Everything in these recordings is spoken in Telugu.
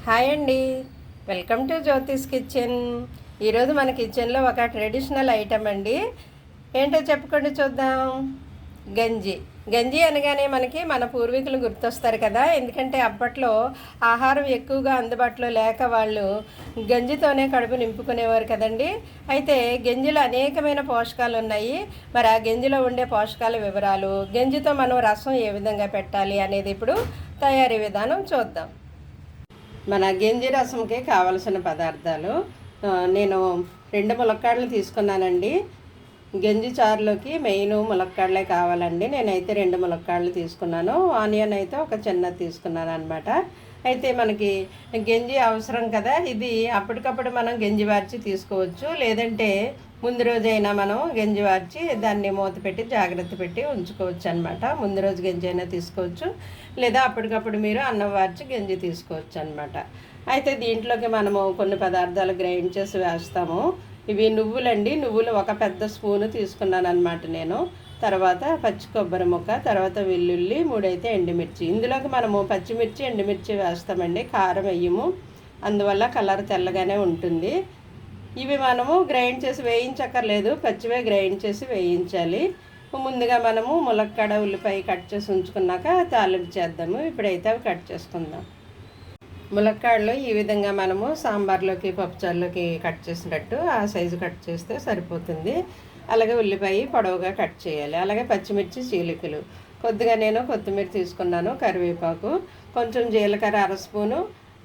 హాయ్ అండి, వెల్కమ్ టు జ్యోతిష్ కిచెన్. ఈరోజు మన కిచెన్లో ఒక ట్రెడిషనల్ ఐటమ్ అండి. ఏంటో చెప్పుకోండి చూద్దాం. గంజి. గంజి అనగానే మనకి మన పూర్వీకులు గుర్తొస్తారు కదా. ఎందుకంటే అప్పట్లో ఆహారం ఎక్కువగా అందుబాటులో లేక వాళ్ళు గంజితోనే కడుపు నింపుకునేవారు కదండి. అయితే గంజిలో అనేకమైన పోషకాలు ఉన్నాయి. మరి ఆ గంజిలో ఉండే పోషకాల వివరాలు, గంజితో మనం రసం ఏ విధంగా పెట్టాలి అనేది ఇప్పుడు తయారీ విధానం చూద్దాం. మన గంజి రసంకి కావలసిన పదార్థాలు నేను 2 ములక్కాడలు తీసుకున్నానండి. గంజి చారులోకి మెయిన్ ములక్కాడలే కావాలండి. నేనైతే 2 ములక్కాడలు తీసుకున్నాను. ఆనియన్ అయితే ఒక చిన్నది తీసుకున్నాను అనమాట. అయితే మనకి గంజి అవసరం కదా, ఇది అప్పటికప్పుడు మనం గంజి వార్చి తీసుకోవచ్చు, లేదంటే ముందు రోజైనా మనం గంజి వార్చి దాన్ని మూత పెట్టి జాగ్రత్త పెట్టి ఉంచుకోవచ్చు అనమాట. ముందు రోజు గంజి అయినా తీసుకోవచ్చు, లేదా అప్పటికప్పుడు మీరు అన్నం వార్చి గంజి తీసుకోవచ్చు అనమాట. అయితే దీంట్లోకి మనము కొన్ని పదార్థాలు గ్రైండ్ చేసి వేస్తాము. ఇవి నువ్వులండి. నువ్వులు ఒక పెద్ద స్పూను తీసుకున్నాను అనమాట నేను. తర్వాత పచ్చి కొబ్బరి ముక్క, తర్వాత వెల్లుల్లి, 3 అయితే ఎండుమిర్చి. ఇందులోకి మనము పచ్చిమిర్చి ఎండుమిర్చి వేస్తామండి, కారం వేయము, అందువల్ల కలర్ తెల్లగానే ఉంటుంది. ఇవి మనము గ్రైండ్ చేసి వేయించక్కర్లేదు, పచ్చివే గ్రైండ్ చేసి వేయించాలి. ముందుగా మనము ములక్కాడ ఉల్లిపాయ కట్ చేసి ఉంచుకున్నాక తాలింపు చేద్దాము. ఇప్పుడైతే అవి కట్ చేసుకుందాం. ములక్కాడలు ఈ విధంగా మనము సాంబార్లోకి పప్పుచారులోకి కట్ చేసినట్టు ఆ సైజు కట్ చేస్తే సరిపోతుంది. అలాగే ఉల్లిపాయ పొడవుగా కట్ చేయాలి. అలాగే పచ్చిమిర్చి చీలికలు కొద్దిగా నేను కొత్తిమీర తీసుకున్నాను, కరివేపాకు, కొంచెం జీలకర్ర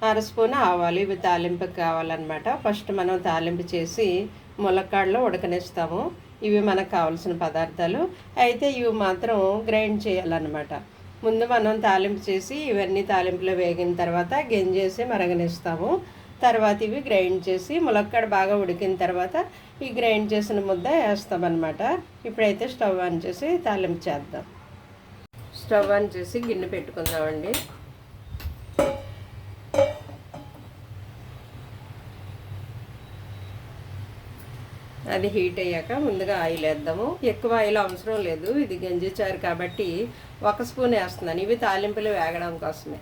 అర స్పూను ఆవాలు. ఇవి తాలింపుకి కావాలన్నమాట. ఫస్ట్ మనం తాలింపు చేసి ములక్కాడలో ఉడకనిస్తాము. ఇవి మనకు కావాల్సిన పదార్థాలు. అయితే ఇవి మాత్రం గ్రైండ్ చేయాలన్నమాట. ముందు మనం తాలింపు చేసి ఇవన్నీ తాలింపులో వేగిన తర్వాత గంజేసి మరగనిస్తాము. తర్వాత ఇవి గ్రైండ్ చేసి ములక్కాడ బాగా ఉడికిన తర్వాత ఈ గ్రైండ్ చేసిన ముద్ద వేస్తామన్నమాట. ఇప్పుడైతే స్టవ్ ఆన్ చేసి తాలింపు చేద్దాం. స్టవ్ ఆన్ చేసి గిన్నె పెట్టుకుందామండి. అది హీట్ అయ్యాక ముందుగా ఆయిల్ వేద్దాము. ఎక్కువ ఆయిల్ అవసరం లేదు, ఇది గంజి చారు కాబట్టి 1 స్పూన్ వేస్తున్నాను. ఇవి తాలింపులు వేగడం కోసమే.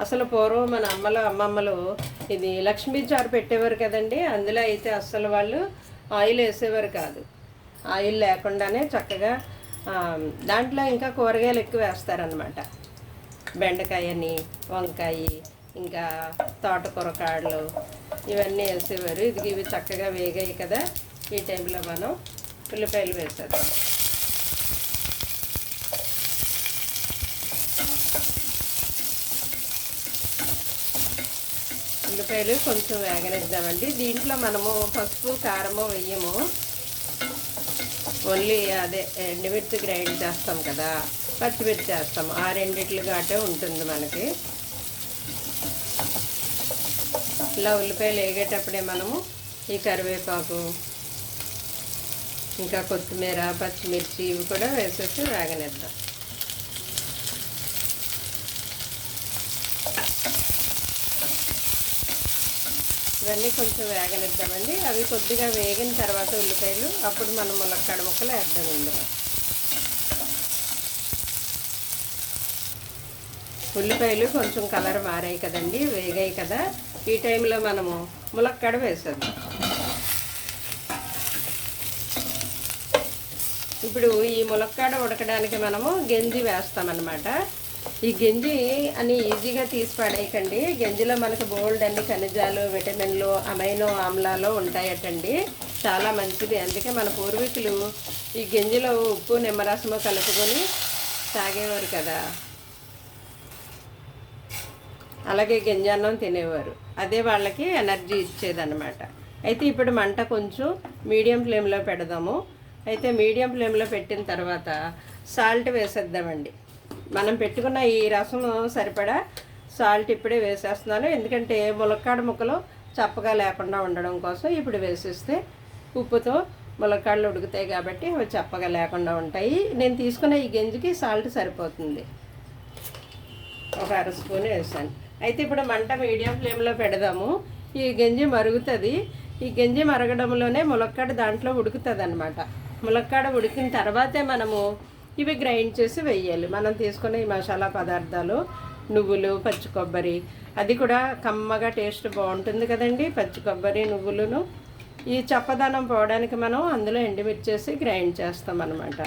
అసలు పూర్వం మన అమ్మమ్మలు ఇది లక్ష్మీ చారు పెట్టేవారు కదండి. అందులో అయితే అస్సలు వాళ్ళు ఆయిల్ వేసేవారు కాదు. ఆయిల్ లేకుండానే చక్కగా దాంట్లో ఇంకా కూరగాయలు ఎక్కువ వేస్తారనమాట. బెండకాయని, వంకాయ, ఇంకా తోటకూర కాడలు ఇవన్నీ వేసేవారు. ఇవి చక్కగా వేగాయి కదా. ఈ టైంలో మనం ఉల్లిపాయలు వేసేద్దాం. ఉల్లిపాయలు కొంచెం వేగనిద్దామండి. దీంట్లో మనము పసుపు కారము వేయము, ఓన్లీ అదే ఎండుమిర్చి గ్రైండ్ చేస్తాం కదా, పచ్చిమిర్చి వేస్తాము. ఆ రెండిట్లు ఘాటే ఉంటుంది మనకి. ఇలా ఉల్లిపాయలు వేగేటప్పుడే మనము ఈ కరివేపాకు, ఇంకా కొత్తిమీర, పచ్చిమిర్చి ఇవి కూడా వేసేసి వేగనిద్దాం. ఇవన్నీ కొంచెం వేగనిద్దామండి. అవి కొద్దిగా వేగిన తర్వాత ఉల్లిపాయలు అప్పుడు మనం ములక్కాడ ముక్కలు వేద్దాం ఇందులో. ఉల్లిపాయలు కొంచెం కలర్ మారాయి కదండి, వేగాయి కదా. ఈ టైంలో మనము ములక్కాడ వేసేద్దాం. ఇప్పుడు ఈ ములక్కాడ ఉడకడానికి మనము గంజి వేస్తామన్నమాట. ఈ గంజి అని ఈజీగా తీసి పడేయకండి. గంజిలో మనకు బోల్డ్ అన్ని ఖనిజాలు, విటమిన్లు, అమైనో ఆమ్లాలు ఉంటాయటండి. చాలా మంచిది. అందుకే మన పూర్వీకులు ఈ గంజిలో ఉప్పు నిమ్మరసము కలుపుకొని తాగేవారు కదా. అలాగే గంజాన్నం తినేవారు. అదే వాళ్ళకి ఎనర్జీ ఇచ్చేదన్నమాట. అయితే ఇప్పుడు మంట కొంచెం మీడియం ఫ్లేమ్లో పెడదాము. అయితే మీడియం ఫ్లేమ్లో పెట్టిన తర్వాత సాల్ట్ వేసేద్దామండి. మనం పెట్టుకున్న ఈ రసం సరిపడా సాల్ట్ ఇప్పుడే వేసేస్తున్నాను, ఎందుకంటే ములక్కాడ ముక్కలు చప్పగా లేకుండా ఉండడం కోసం. ఇప్పుడు వేసేస్తే ఉప్పుతో ములక్కాడలు ఉడుకుతాయి కాబట్టి అవి చప్పగా లేకుండా ఉంటాయి. నేను తీసుకున్న ఈ గంజికి సాల్ట్ సరిపోతుంది. ఒక అర స్పూన్ వేసాను. అయితే ఇప్పుడు మంట మీడియం ఫ్లేమ్లో పెడదాము. ఈ గంజి మరుగుతుంది. ఈ గంజి మరగడంలోనే ములక్కాడ దాంట్లో ఉడుకుతుంది అన్నమాట. ములక్కాడ ఉడికిన తర్వాతే మనము ఇవి గ్రైండ్ చేసి వేయాలి. మనం తీసుకునే ఈ మసాలా పదార్థాలు నువ్వులు, పచ్చి కొబ్బరి, అది కూడా కమ్మగా టేస్ట్ బాగుంటుంది కదండి, పచ్చి కొబ్బరి నువ్వులను. ఈ చప్పదనం పోవడానికి మనం అందులో ఎండుమిర్చేసి గ్రైండ్ చేస్తాం అన్నమాట.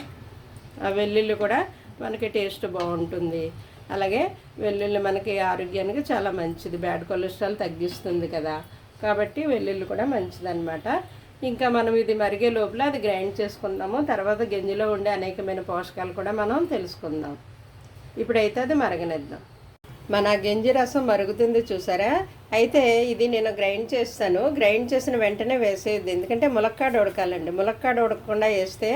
ఆ వెల్లుల్లి కూడా మనకి టేస్ట్ బాగుంటుంది. అలాగే వెల్లుల్లి మనకి ఆరోగ్యానికి చాలా మంచిది, బ్యాడ్ కొలెస్ట్రాల్ తగ్గిస్తుంది కదా, కాబట్టి వెల్లుల్లి కూడా మంచిదన్నమాట. ఇంకా మనం ఇది మరిగే లోపల అది గ్రైండ్ చేసుకుందాము. తర్వాత గంజిలో ఉండే అనేకమైన పోషకాలు కూడా మనం తెలుసుకుందాం. ఇప్పుడైతే అది మరగనిద్దాం. మన గంజి రసం మరుగుతుంది చూసారా. అయితే ఇది నేను గ్రైండ్ చేస్తాను. గ్రైండ్ చేసిన వెంటనే వేసేది, ఎందుకంటే ములక్కాడ ఉడకాలండి. ములక్కాడ ఉడకకుండా వేస్తే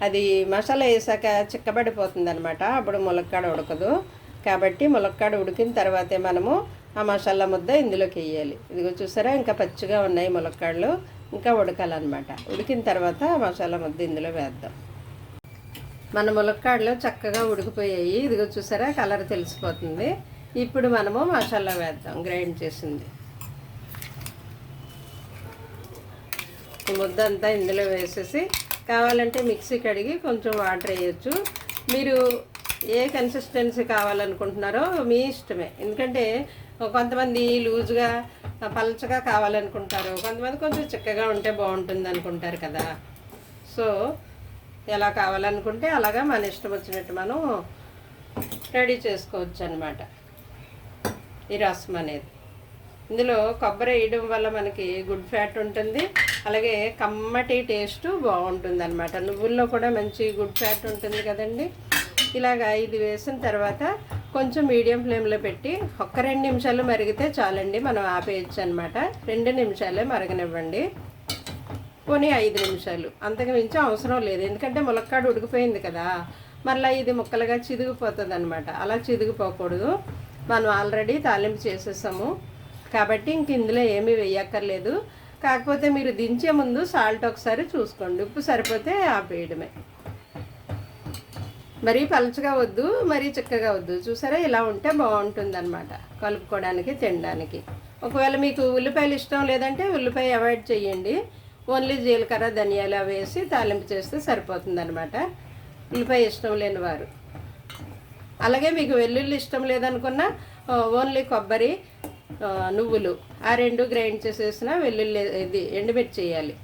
అది మసాలా వేసాక చిక్కబడిపోతుంది అనమాట, అప్పుడు ములక్కాడ ఉడకదు. కాబట్టి ములక్కాడ ఉడికిన తర్వాతే మనము ఆ మసాలా ముద్ద ఇందులోకి వేయాలి. ఇదిగో చూసారా, ఇంకా పచ్చిగా ఉన్నాయి ములక్కాడలు, ఇంకా ఉడకాలన్నమాట. ఉడికిన తర్వాత మసాలా ముద్ద ఇందులో వేద్దాం. మన ములక్కాడలు చక్కగా ఉడికిపోయాయి. ఇదిగో చూసారా, కలర్ తెలిసిపోతుంది. ఇప్పుడు మనము మసాలా వేద్దాం, గ్రైండ్ చేసింది. ఈ ముద్ద అంతా ఇందులో వేసేసి కావాలంటే మిక్సీ కడిగి కొంచెం వాటర్ వేయచ్చు. మీరు ఏ కన్సిస్టెన్సీ కావాలనుకుంటున్నారో మీ ఇష్టమే. ఎందుకంటే కొంతమంది లూజ్గా పలచగా కావాలనుకుంటారు, కొంతమంది కొంచెం చిక్కగా ఉంటే బాగుంటుంది అనుకుంటారు కదా. సో ఎలా కావాలనుకుంటే అలాగా మన ఇష్టం వచ్చినట్టు మనం రెడీ చేసుకోవచ్చు అన్నమాట. ఈ రసం అనేది ఇందులో కొబ్బరి వేయడం వల్ల మనకి గుడ్ ఫ్యాట్ ఉంటుంది, అలాగే కమ్మటి టేస్ట్ బాగుంటుంది అన్నమాట. నువ్వుల్లో కూడా మంచి గుడ్ ఫ్యాట్ ఉంటుంది కదండి. ఇలాగా ఇది వేసిన తర్వాత కొంచెం మీడియం ఫ్లేమ్లో పెట్టి 1-2 నిమిషాలు మరిగితే చాలండి, మనం ఆపేయచ్చు అనమాట. 2 నిమిషాలే మరగనివ్వండి, పోనీ 5 నిమిషాలు, అంతకు మించి అవసరం లేదు. ఎందుకంటే ములక్కాడ ఉడికిపోయింది కదా, మళ్ళీ ఇది ముక్కలుగా చిదిగిపోతుంది అనమాట. అలా చిదిగిపోకూడదు. మనం ఆల్రెడీ తాలింపు చేసేసాము కాబట్టి ఇంక ఇందులో ఏమీ వేయక్కర్లేదు. కాకపోతే మీరు దించే ముందు సాల్ట్ ఒకసారి చూసుకోండి, ఉప్పు సరిపోతే ఆపేయడమే. మరీ పలుచగా వద్దు, మరీ చిక్కగా వద్దు. చూసారా, ఇలా ఉంటే బాగుంటుంది అనమాట కలుపుకోవడానికి, తినడానికి. ఒకవేళ మీకు ఉల్లిపాయలు ఇష్టం లేదంటే ఉల్లిపాయ అవాయిడ్ చేయండి. ఓన్లీ జీలకర్ర ధనియాలు అవి వేసి తాలింపు చేస్తే సరిపోతుంది అనమాట, ఉల్లిపాయ ఇష్టం లేని వారు. అలాగే మీకు వెల్లుల్లి ఇష్టం లేదనుకున్నా ఓన్లీ కొబ్బరి నువ్వులు ఆ 2 గ్రైండ్ చేసేసిన వెల్లుల్లి ఇది ఎండుమిర్చి చేయాలి.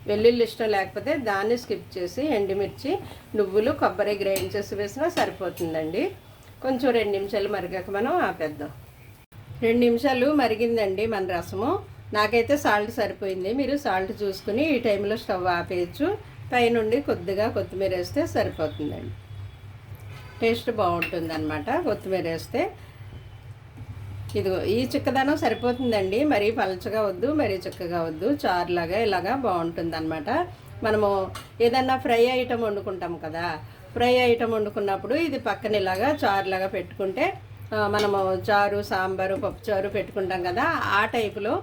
వెల్లుల్లి ఇష్టం లేకపోతే దాన్ని స్కిప్ చేసి ఎండుమిర్చి నువ్వులు కొబ్బరి గ్రైండ్ చేసి వేసినా సరిపోతుందండి. కొంచెం 2 నిమిషాలు మరిగాక మనం ఆపేద్దాం. 2 నిమిషాలు మరిగిందండి మన రసము. నాకైతే సాల్ట్ సరిపోయింది. మీరు సాల్ట్ చూసుకుని ఈ టైంలో స్టవ్ ఆపేయచ్చు. పైనుండి కొద్దిగా కొత్తిమీర వేస్తే సరిపోతుందండి, టేస్ట్ బాగుంటుంది అనమాట కొత్తిమీర వేస్తే. ఇదిగో ఈ చిక్కదనం సరిపోతుందండి, మరీ పలచగా వద్దు, మరీ చిక్కగా వద్దు, చారులాగా ఇలాగా బాగుంటుంది అనమాట. మనము ఏదన్నా ఫ్రై ఐటమ్ వండుకుంటాం కదా, ఫ్రై ఐటమ్ వండుకున్నప్పుడు ఇది పక్కన ఇలాగా చారులాగా పెట్టుకుంటే, మనము చారు సాంబారు పప్పుచారు పెట్టుకుంటాం కదా, ఆ టైపులో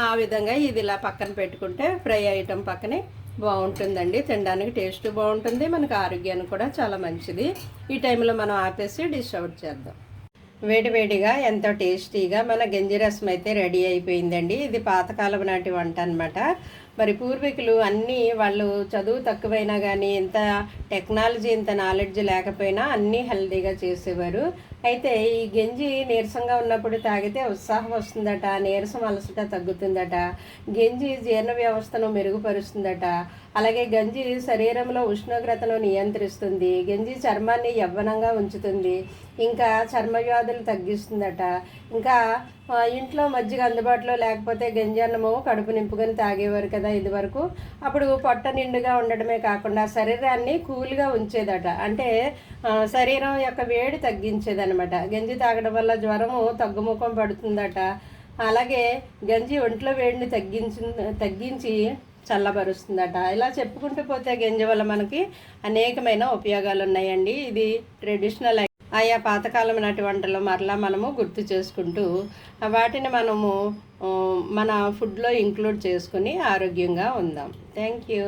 ఆ విధంగా ఇది ఇలా పక్కన పెట్టుకుంటే ఫ్రై ఐటమ్ పక్కనే బాగుంటుందండి. తినడానికి టేస్ట్ బాగుంటుంది, మనకు ఆరోగ్యానికి కూడా చాలా మంచిది. ఈ టైంలో మనం ఆపేసి డిష్ అవుట్ చేద్దాం. వేడివేడిగా ఎంతో టేస్టీగా మన గంజి రసం అయితే రెడీ అయిపోయిందండి. ఇది పాతకాలం నాటి వంట అనమాట. మరి పూర్వీకులు అన్నీ వాళ్ళు చదువు తక్కువైనా కానీ, ఇంత టెక్నాలజీ ఇంత నాలెడ్జ్ లేకపోయినా అన్నీ హెల్తీగా చేసేవారు. అయితే ఈ గంజి నీరసంగా ఉన్నప్పుడు తాగితే ఉత్సాహం వస్తుందట, నీరసం అలసట తగ్గుతుందట, గంజి జీర్ణ వ్యవస్థను మెరుగుపరుస్తుందట, అలాగే గంజి శరీరంలో ఉష్ణోగ్రతను నియంత్రిస్తుంది, గంజి చర్మాన్ని యవ్వనంగా ఉంచుతుంది, ఇంకా చర్మ వ్యాధులు తగ్గిస్తుందట. ఇంకా ఇంట్లో మజ్జిగ అందుబాటులో లేకపోతే గంజి అన్నము కడుపు నింపుకొని తాగేవారు కదా ఇదివరకు. అప్పుడు పొట్ట నిండుగా ఉండడమే కాకుండా శరీరాన్ని కూల్గా ఉంచేదట, అంటే శరీరం యొక్క వేడి తగ్గించేదనమాట. గంజి తాగడం వల్ల జ్వరము తగ్గుముఖం పడుతుందట. అలాగే గంజి ఒంట్లో వేడిని తగ్గించి చల్లబరుస్తుందట. ఇలా చెప్పుకుంటూ పోతే గంజి వల్ల మనకి అనేకమైన ఉపయోగాలు ఉన్నాయండి. ఇది ట్రెడిషనల్ ఆయా పాతకాలం నాటి వంటలు మరలా మనము గుర్తు చేసుకుంటూ వాటిని మనము మన ఫుడ్లో ఇంక్లూడ్ చేసుకుని ఆరోగ్యంగా ఉందాం. Thank you.